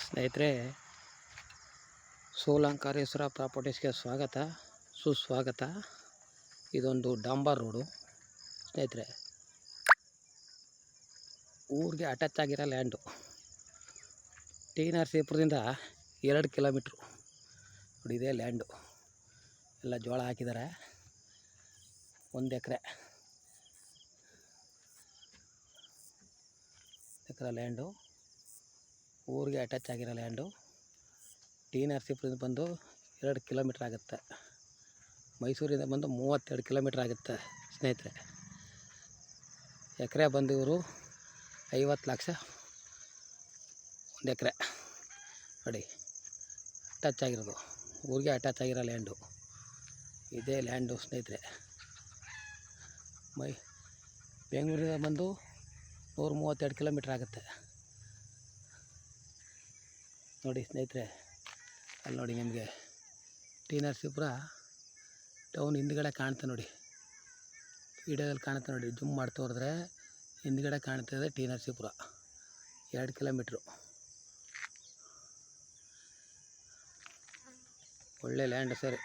ಸ್ನೇಹಿತರೆ, ಸೋಲಂಕಾರೇಶ್ವರ ಪ್ರಾಪರ್ಟೀಸ್ಗೆ ಸ್ವಾಗತ ಸುಸ್ವಾಗತ. ಇದೊಂದು ಡಾಂಬರ್ ರೋಡು ಸ್ನೇಹಿತರೆ. ಊರಿಗೆ ಅಟ್ಯಾಚ್ ಆಗಿರೋ ಲ್ಯಾಂಡು. ಟಿ ನರಸೀಪುರದಿಂದ 2 ಕಿಲೋಮೀಟ್ರು ನೋಡಿ. ಇದೇ ಲ್ಯಾಂಡು. ಎಲ್ಲ ಜೋಳ ಹಾಕಿದ್ದಾರೆ. 1 ಎಕರೆ ಲ್ಯಾಂಡು. ಊರಿಗೆ ಅಟ್ಯಾಚ್ ಆಗಿರೋ ಲ್ಯಾಂಡು. ಟಿ ನರಸೀಪುರದಿಂದ ಬಂದು 2 ಕಿಲೋಮೀಟ್ರ್ ಆಗುತ್ತೆ. ಮೈಸೂರಿಂದ ಬಂದು 32 ಕಿಲೋಮೀಟ್ರ್ ಆಗುತ್ತೆ ಸ್ನೇಹಿತರೆ. ಎಕರೆ ಬಂದು ಇವರು 50 ಲಕ್ಷ 1 ಎಕರೆ ನೋಡಿ. ಅಟ್ಯಾಚ್ ಆಗಿರೋದು, ಊರಿಗೆ ಅಟ್ಯಾಚ್ ಆಗಿರೋ ಲ್ಯಾಂಡು. ಇದೇ ಲ್ಯಾಂಡು ಸ್ನೇಹಿತರೆ. ಬೆಂಗಳೂರಿಂದ ಬಂದು 132 ಕಿಲೋಮೀಟ್ರ್ ಆಗುತ್ತೆ ನೋಡಿ ಸ್ನೇಹಿತರೆ. ಅಲ್ಲಿ ನೋಡಿ, ನಿಮಗೆ ಟಿ ನರಸೀಪುರ ಟೌನ್ ಹಿಂದ್ಗಡೆ ಕಾಣುತ್ತೆ ನೋಡಿ. ವಿಡಿಯೋದಲ್ಲಿ ಕಾಣುತ್ತೆ ನೋಡಿ. ಜೂಮ್ ಮಾಡಿ ತೋರಿದ್ರೆ ಹಿಂದ್ಗಡೆ ಕಾಣ್ತಿದೆ ಟಿ ನರಸೀಪುರ. 2 ಕಿಲೋಮೀಟ್ರು. ಒಳ್ಳೆ ಲ್ಯಾಂಡ್ ಸರ್.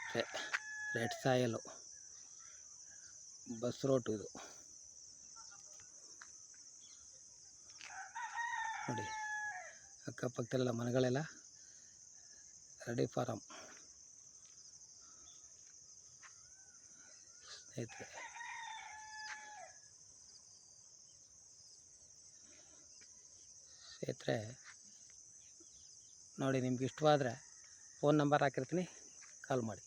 ರೆಡ್ ಸಾಯಲು ಬಸ್ ರೋಟು ಇದು ನೋಡಿ. ಅಕ್ಕಪಕ್ಕದಲ್ಲೆಲ್ಲ ಮನೆಗಳೆಲ್ಲ ರೆಡಿ ಫಾರಮ್ ಸ್ನೇಹಿತರೆ. ನೋಡಿ, ನಿಮ್ಗೆ ಇಷ್ಟವಾದರೆ ಫೋನ್ ನಂಬರ್ ಹಾಕಿರ್ತೀನಿ, ಕಾಲ್ ಮಾಡಿ.